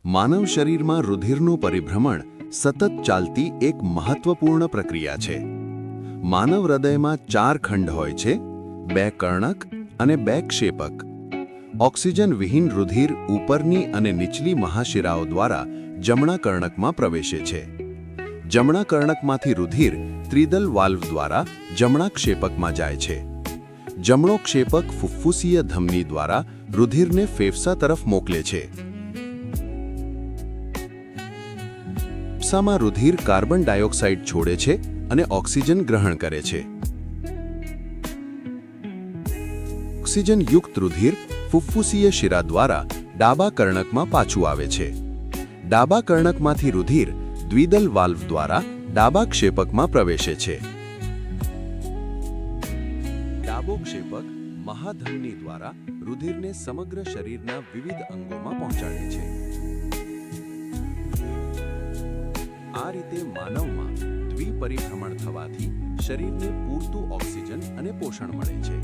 માનવ શરીરમાં રુધિરનું પરિભ્રમણ સતત ચાલતી એક મહત્વપૂર્ણ પ્રક્રિયા છે. માનવ હૃદયમાં 4 ખંડ હોય છે, 2 કર્ણક અને 2 ક્ષેપક. ઓક્સિજન વિહીન રુધિર ઉપરની અને નીચલી મહાશિરાઓ દ્વારા જમણા કર્ણકમાં પ્રવેશે છે. જમણા કર્ણકમાંથી રુધિર ત્રિદલ વાલ્વ દ્વારા જમણા ક્ષેપકમાં જાય છે. જમણો ક્ષેપક ફુફ્ફુસીય ધમની દ્વારા રુધિરને ફેફસા તરફ મોકલે છે. ફેફસામાં રુધિર કાર્બન ડાયોક્સાઇડ છોડે છે અને ઓક્સિજન ગ્રહણ કરે છે. ઓક્સિજનયુક્ત રુધિર ફુફ્ફુસીય શિરા દ્વારા ડાબા કર્ણકમાં પાછું આવે છે. ડાબા કર્ણકમાંથી રુધિર દ્વિદલ વાલ્વ દ્વારા ડાબા ક્ષેપકમાં પ્રવેશે છે. ડાબો ક્ષેપક મહાધમની દ્વારા રુધિરને સમગ્ર શરીરના વિવિધ અંગોમાં પહોંચાડે છે. આ રીતે માનવમાં દ્વિપરિભ્રમણ થવાથી શરીરને પૂરતું ઓક્સિજન અને પોષણ મળે છે.